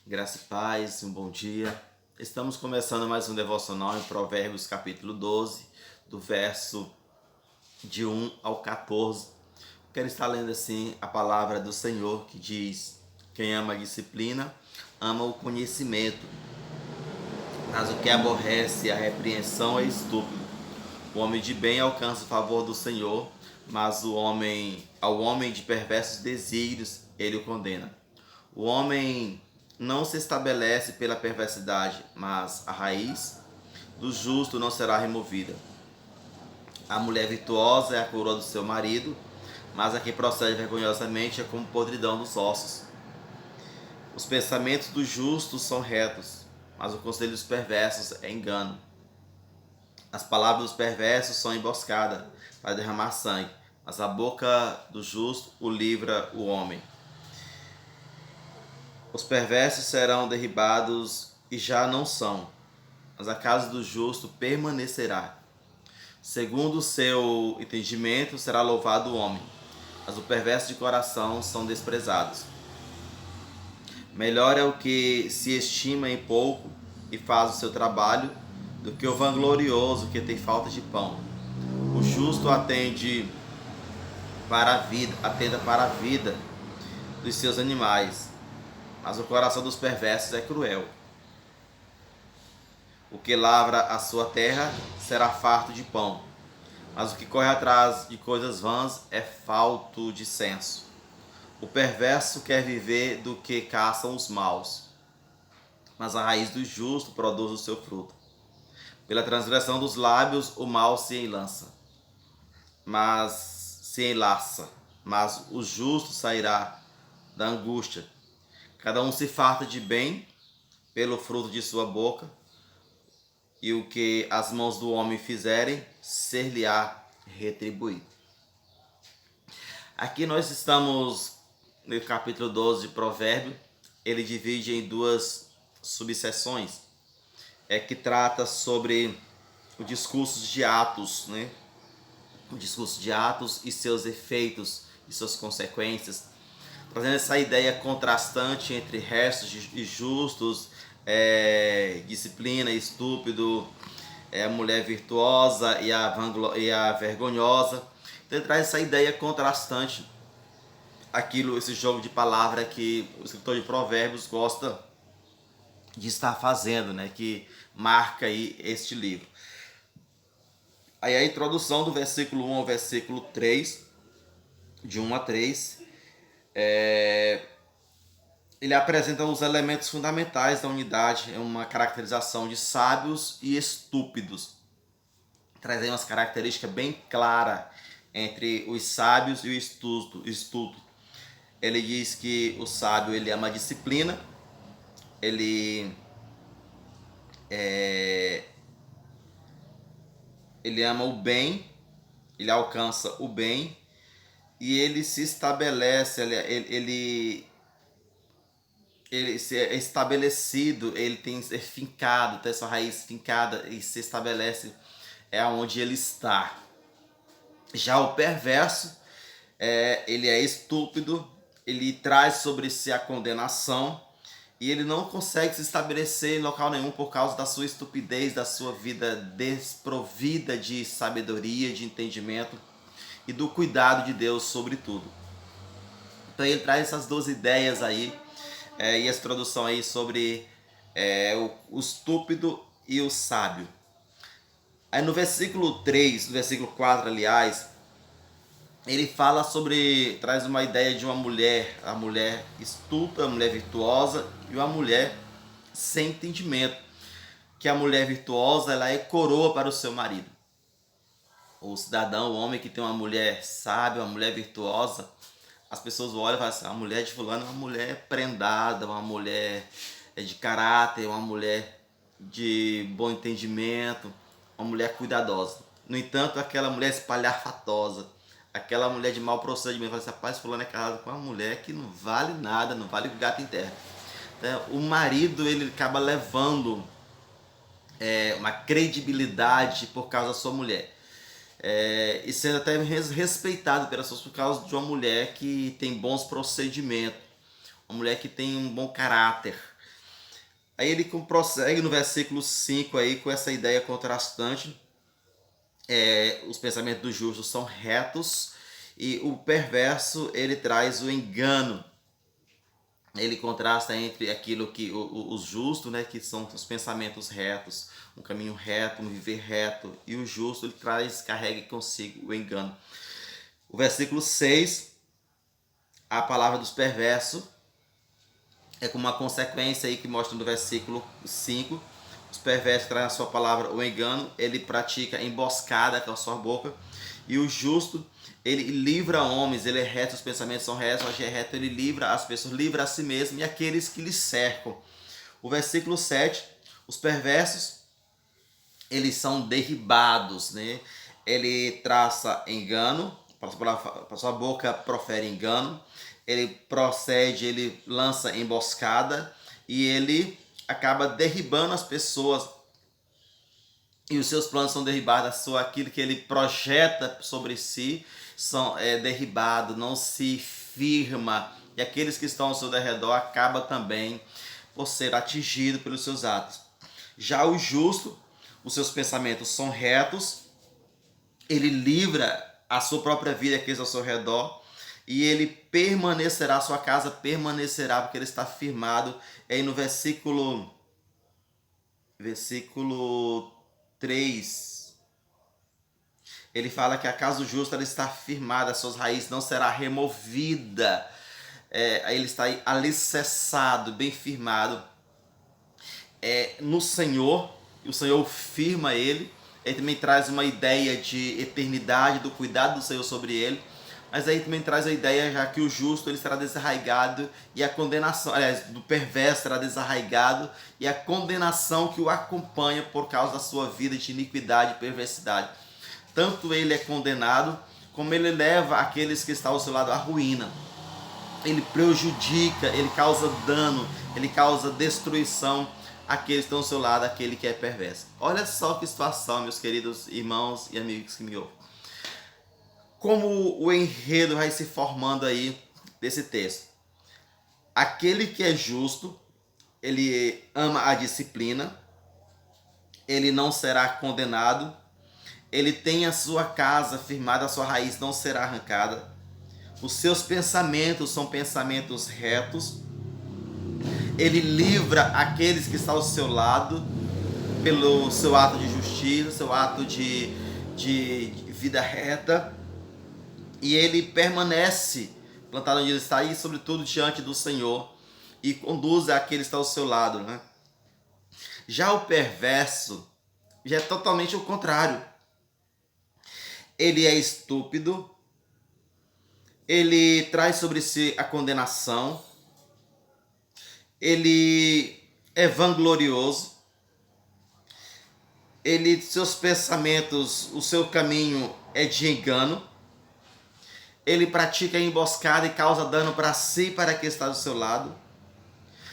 Graça e paz, um bom dia. Estamos começando mais um devocional em Provérbios capítulo 12, do verso de 1 ao 14. Quero estar lendo assim a palavra do Senhor que diz: quem ama a disciplina, ama o conhecimento, mas o que aborrece a repreensão é estúpido. O homem de bem alcança o favor do Senhor, mas ao homem de perversos desígnios, ele o condena. O homem não se estabelece pela perversidade, mas a raiz do justo não será removida. A mulher virtuosa é a coroa do seu marido, mas a que procede vergonhosamente é como podridão dos ossos. Os pensamentos dos justos são retos, mas o conselho dos perversos é engano. As palavras dos perversos são emboscada para derramar sangue, mas a boca do justo o livra o homem. Os perversos serão derribados e já não são, mas a casa do justo permanecerá. Segundo o seu entendimento será louvado o homem, mas o perverso de coração são desprezados. Melhor é o que se estima em pouco e faz o seu trabalho, do que o vanglorioso que tem falta de pão. O justo atenda para a vida dos seus animais, mas o coração dos perversos é cruel. O que lavra a sua terra será farto de pão, mas o que corre atrás de coisas vãs é falto de senso. O perverso quer viver do que caçam os maus, mas a raiz do justo produz o seu fruto. Pela transgressão dos lábios o mal se enlaça, mas o justo sairá da angústia. Cada um se farta de bem pelo fruto de sua boca, e o que as mãos do homem fizerem, ser-lhe-á retribuído. Aqui nós estamos no capítulo 12 de Provérbios. Ele divide em duas subseções, que trata sobre o discurso de Atos, né? O discurso de Atos e seus efeitos e suas consequências, trazendo essa ideia contrastante entre restos e justos, disciplina e estúpido, a mulher virtuosa e a vergonhosa. Então ele traz essa ideia contrastante, esse jogo de palavra que o escritor de Provérbios gosta de estar fazendo, né? Que marca aí este livro. Aí a introdução do versículo 1 ao versículo 3, de 1 a 3, ele apresenta os elementos fundamentais da unidade, é uma caracterização de sábios e estúpidos. Traz aí umas características bem claras entre os sábios e o estúpido. Ele diz que o sábio ele ama a disciplina, ele ama o bem, ele alcança o bem e ele se estabelece, ele é estabelecido, ele tem ser fincado, tem sua raiz fincada e se estabelece onde ele está. Já o perverso, ele é estúpido, ele traz sobre si a condenação e ele não consegue se estabelecer em local nenhum por causa da sua estupidez, da sua vida desprovida de sabedoria, de entendimento e do cuidado de Deus sobre tudo. Então ele traz essas duas ideias aí, e essa introdução aí sobre o estúpido e o sábio. Aí no versículo 3, no versículo 4, aliás, ele fala sobre, traz uma ideia de uma mulher, a mulher estúpida, a mulher virtuosa e uma mulher sem entendimento. Que a mulher virtuosa, ela é coroa para o seu marido. O cidadão, o homem que tem uma mulher sábia, uma mulher virtuosa, as pessoas olham e falam assim, a mulher de fulano é uma mulher prendada, uma mulher de caráter, uma mulher de bom entendimento, uma mulher cuidadosa. No entanto, aquela mulher espalhafatosa, aquela mulher de mau procedimento, fala assim, rapaz, fulano é casado com uma mulher que não vale nada, não vale gato em terra. Então, o marido, ele acaba levando uma credibilidade por causa da sua mulher. E sendo até respeitado pelas pessoas por causa de uma mulher que tem bons procedimentos, uma mulher que tem um bom caráter. Aí ele prossegue no versículo 5 aí com essa ideia contrastante. Os pensamentos do justo são retos e o perverso ele traz o engano. Ele contrasta entre aquilo que os justos, né, que são os pensamentos retos, um caminho reto, um viver reto, e o justo ele carrega consigo o engano. O versículo 6, a palavra dos perversos, é como uma consequência aí que mostra no versículo 5. Os perversos trazem a sua palavra o engano, ele pratica emboscada com a sua boca, e o justo ele livra homens, ele é reto, os pensamentos são retos, mas é reto, ele livra as pessoas, livra a si mesmo e aqueles que lhe cercam. O versículo 7, os perversos, eles são derribados, né? Ele traça engano, para sua boca profere engano, ele procede, ele lança emboscada e ele acaba derribando as pessoas. E os seus planos são derribados, aquilo que ele projeta sobre si são derribados, não se firma. E aqueles que estão ao seu redor acabam também por ser atingidos pelos seus atos. Já o justo, os seus pensamentos são retos, ele livra a sua própria vida, aqueles ao seu redor, e ele permanecerá, sua casa permanecerá, porque ele está firmado. Aí no versículo 3, ele fala que a casa do justo ela está firmada, as suas raízes não será removida. Aí ele está alicerçado, bem firmado no Senhor, e o Senhor firma ele. Ele também traz uma ideia de eternidade, do cuidado do Senhor sobre ele. Mas aí também traz a ideia já que o justo ele será desarraigado e a condenação, aliás, do perverso será desarraigado e a condenação que o acompanha por causa da sua vida de iniquidade e perversidade. Tanto ele é condenado, como ele leva aqueles que estão ao seu lado à ruína. Ele prejudica, ele causa dano, ele causa destruição àqueles que estão ao seu lado, aquele que é perverso. Olha só que situação, meus queridos irmãos e amigos que me ouvem. Como o enredo vai se formando aí desse texto. Aquele que é justo, ele ama a disciplina, ele não será condenado, ele tem a sua casa firmada, a sua raiz não será arrancada, os seus pensamentos são pensamentos retos, ele livra aqueles que estão ao seu lado pelo seu ato de justiça, seu ato de vida reta, e ele permanece plantado onde ele está e, sobretudo, diante do Senhor, e conduz aqueles que estão ao seu lado, né? Já o perverso já é totalmente o contrário. Ele é estúpido, ele traz sobre si a condenação, ele é vanglorioso, seus pensamentos, o seu caminho é de engano, ele pratica emboscada e causa dano para si e para quem está do seu lado.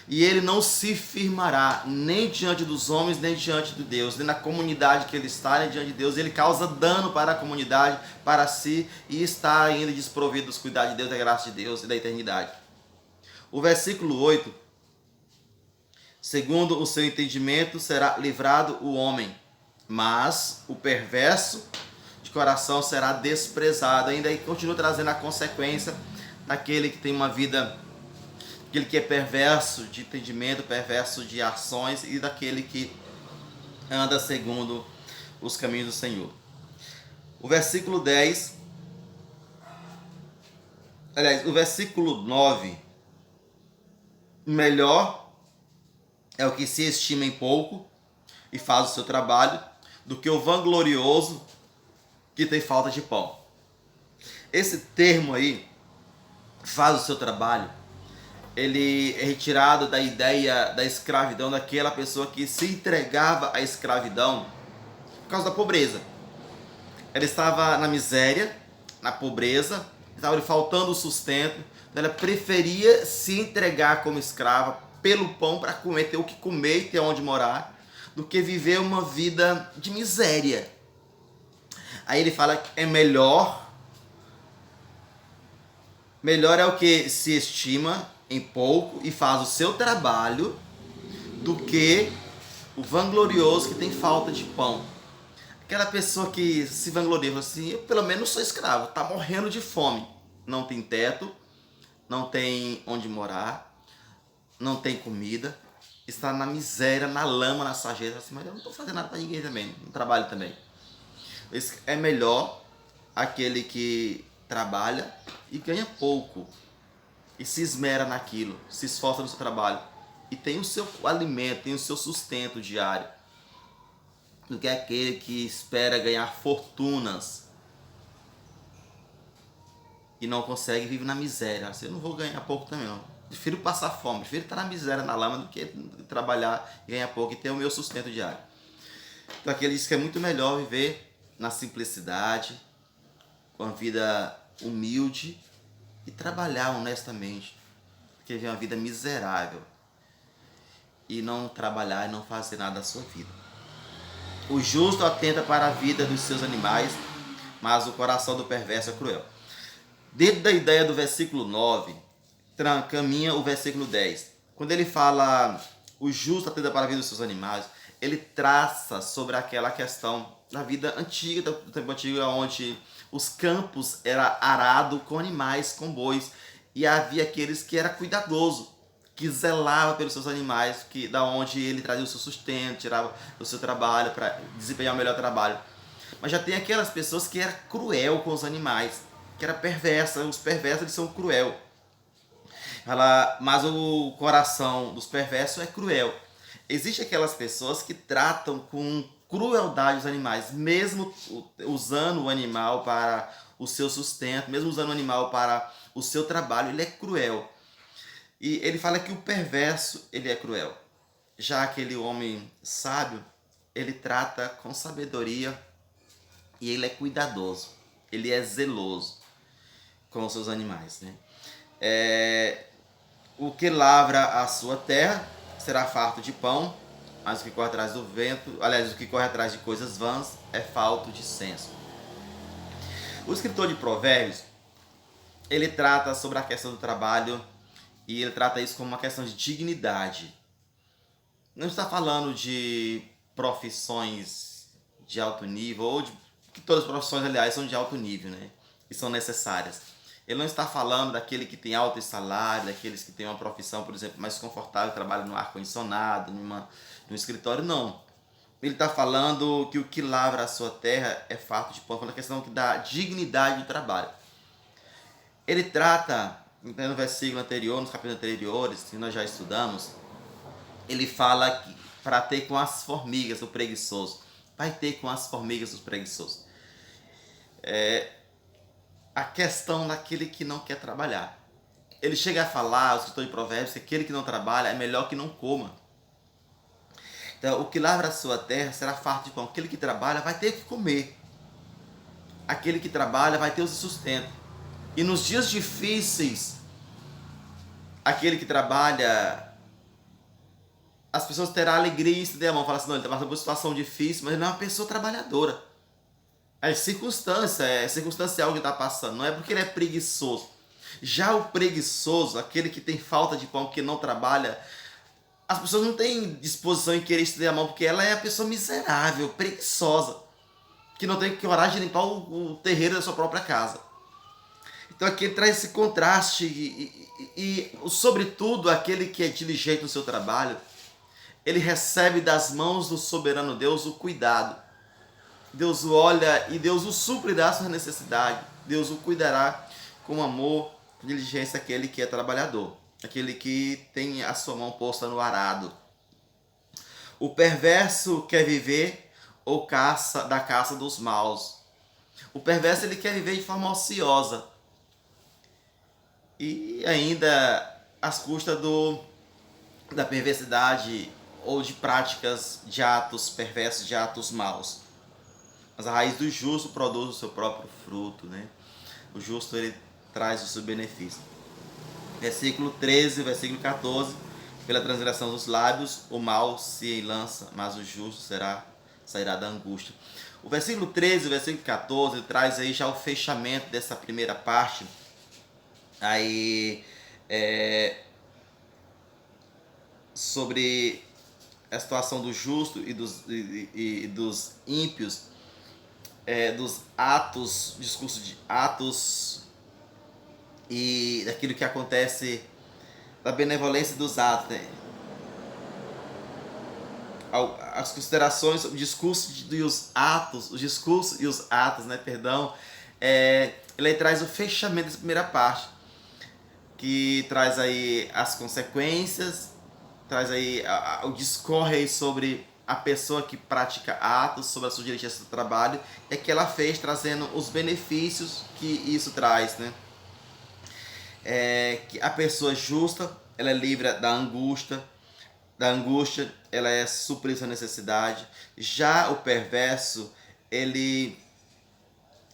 E ele não se firmará nem diante dos homens, nem diante de Deus, nem na comunidade que ele está, nem diante de Deus. Ele causa dano para a comunidade, para si, e está ainda desprovido dos cuidados de Deus, da graça de Deus e da eternidade. O versículo 8. Segundo o seu entendimento será livrado o homem, mas o perverso de coração será desprezado. Ainda aí continua trazendo a consequência daquele que tem uma vida, aquele que é perverso de entendimento, perverso de ações, e daquele que anda segundo os caminhos do Senhor. O versículo 10, aliás, o versículo 9, melhor é o que se estima em pouco e faz o seu trabalho, do que o vanglorioso que tem falta de pão. Esse termo aí, faz o seu trabalho, ele é retirado da ideia da escravidão, daquela pessoa que se entregava à escravidão por causa da pobreza. Ela estava na miséria, na pobreza, estava lhe faltando o sustento, então ela preferia se entregar como escrava pelo pão, para comer, ter o que comer e ter onde morar, do que viver uma vida de miséria. Aí ele fala que é melhor é o que se estima em pouco e faz o seu trabalho, do que o vanglorioso que tem falta de pão. Aquela pessoa que se vangloria, fala assim, eu pelo menos sou escravo, tá morrendo de fome. Não tem teto, não tem onde morar, não tem comida, está na miséria, na lama, na sarjeta, assim, mas eu não estou fazendo nada para ninguém também, não trabalho também. É melhor aquele que trabalha e ganha pouco e se esmera naquilo, se esforça no seu trabalho e tem o seu alimento, tem o seu sustento diário, do que aquele que espera ganhar fortunas e não consegue, vive na miséria. Assim, eu não vou ganhar pouco também, não. Prefiro passar fome, prefiro estar na miséria, na lama, do que trabalhar e ganhar pouco e ter o meu sustento diário. Então aqui ele diz que é muito melhor viver na simplicidade, com a vida humilde e trabalhar honestamente, do que viver uma vida miserável e não trabalhar e não fazer nada da sua vida. O justo atenta para a vida dos seus animais, mas o coração do perverso é cruel. Dentro da ideia do versículo 9, caminha o versículo 10. Quando ele fala o justo atenta para a vida dos seus animais, ele traça sobre aquela questão da vida antiga, do tempo antigo, onde os campos eram arados com animais, com bois, e havia aqueles que eram cuidadosos, que zelava pelos seus animais, que da onde ele trazia o seu sustento, tirava o seu trabalho para desempenhar o melhor trabalho. Mas já tem aquelas pessoas que eram cruel com os animais, que era perversa. Os perversos eles são cruel. Mas o coração dos perversos é cruel. Existem aquelas pessoas que tratam com crueldade os animais, mesmo usando o animal para o seu sustento, mesmo usando o animal para o seu trabalho, ele é cruel. E ele fala que o perverso, ele é cruel. Já aquele homem sábio, ele trata com sabedoria e ele é cuidadoso. Ele é zeloso com os seus animais, né? O que lavra a sua terra será farto de pão, mas o que corre atrás do vento, aliás, o que corre atrás de coisas vãs é falto de senso. O escritor de Provérbios, ele trata sobre a questão do trabalho e ele trata isso como uma questão de dignidade. Não está falando de profissões de alto nível, ou de que todas as profissões, aliás, são de alto nível, né? E são necessárias. Ele não está falando daquele que tem alto salário, daqueles que têm uma profissão, por exemplo, mais confortável, trabalha no ar-condicionado, num escritório, não. Ele está falando que o que lavra a sua terra é farto de pão, falando a questão da dignidade do trabalho. Ele trata, no versículo anterior, nos capítulos anteriores, que nós já estudamos, ele fala que para ter com as formigas do preguiçoso. Vai ter com as formigas dos preguiçosos. A questão daquele que não quer trabalhar. Ele chega a falar, o escritor de Provérbios, que aquele que não trabalha é melhor que não coma. Então, o que lavra a sua terra será farto de pão. Aquele que trabalha vai ter que comer. Aquele que trabalha vai ter o sustento. E nos dias difíceis, aquele que trabalha, as pessoas terão alegria em estender a mão. Fala assim, não, ele está passando por uma situação difícil, mas ele não é uma pessoa trabalhadora. É circunstancial que está passando, não é porque ele é preguiçoso. Já o preguiçoso, aquele que tem falta de pão, que não trabalha, as pessoas não têm disposição em querer estender a mão, porque ela é a pessoa miserável, preguiçosa, que não tem coragem de limpar o terreiro da sua própria casa. Então aqui ele traz esse contraste e sobretudo, aquele que é diligente no seu trabalho, ele recebe das mãos do soberano Deus o cuidado. Deus o olha e Deus o suprirá a sua necessidade. Deus o cuidará com amor, com diligência, aquele que é trabalhador, aquele que tem a sua mão posta no arado. O perverso quer viver ou da caça dos maus. O perverso ele quer viver de forma ociosa e ainda às custas da perversidade ou de práticas de atos perversos, de atos maus. Mas a raiz do justo produz o seu próprio fruto, né? O justo ele traz o seu benefício. Versículo 13, versículo 14. Pela transgressão dos lábios, o mal se lança, mas o justo sairá da angústia. O versículo 13 e o versículo 14 traz aí já o fechamento dessa primeira parte. Aí, sobre a situação do justo e dos ímpios, dos atos, discurso de atos e daquilo que acontece, da benevolência dos atos, né? As considerações, o discurso e os atos, os discursos e os atos, né, perdão, ele traz o fechamento dessa primeira parte, que traz aí as consequências, traz aí o discorre aí sobre a pessoa que pratica atos, sobre a sua diligência do trabalho, é que ela fez, trazendo os benefícios que isso traz, né? Que a pessoa justa, ela é livre da angústia, ela é suprir sua necessidade. Já o perverso, ele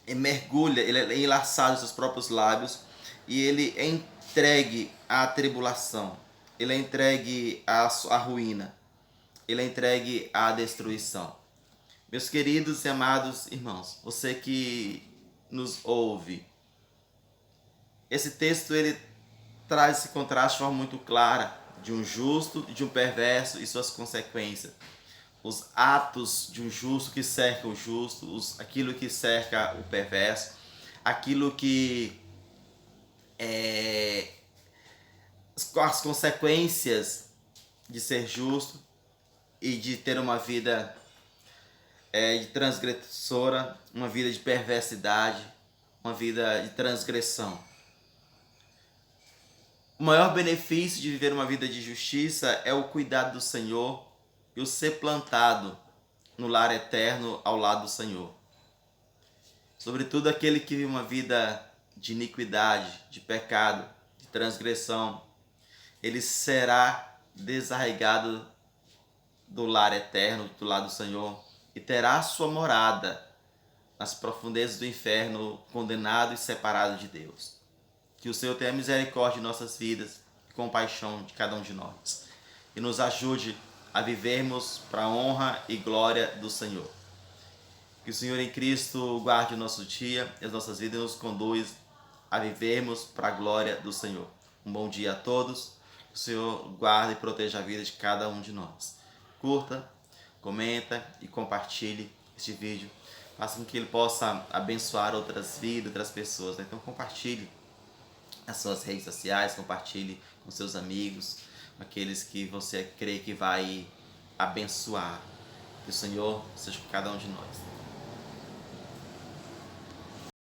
mergulha, ele é enlaçado em seus próprios lábios e ele é entregue à tribulação, ele é entregue à ruína, ele é entregue à destruição. Meus queridos e amados irmãos, você que nos ouve, esse texto ele traz esse contraste de forma muito clara de um justo e de um perverso e suas consequências. Os atos de um justo que cerca o justo, aquilo que cerca o perverso, aquilo que as consequências de ser justo e de ter uma vida de transgressora, uma vida de perversidade, uma vida de transgressão. O maior benefício de viver uma vida de justiça é o cuidado do Senhor e o ser plantado no lar eterno ao lado do Senhor. Sobretudo aquele que vive uma vida de iniquidade, de pecado, de transgressão, ele será desarraigado do lar eterno, do lado do Senhor, e terá sua morada nas profundezas do inferno, condenado e separado de Deus. Que o Senhor tenha misericórdia de nossas vidas e compaixão de cada um de nós. E nos ajude a vivermos para a honra e glória do Senhor. Que o Senhor em Cristo guarde o nosso dia e as nossas vidas e nos conduz a vivermos para a glória do Senhor. Um bom dia a todos. Que o Senhor guarde e proteja a vida de cada um de nós. Curta, comenta e compartilhe este vídeo. Faça com que ele possa abençoar outras vidas, outras pessoas. Então compartilhe nas suas redes sociais, compartilhe com seus amigos, com aqueles que você crê que vai abençoar. Que o Senhor seja com cada um de nós.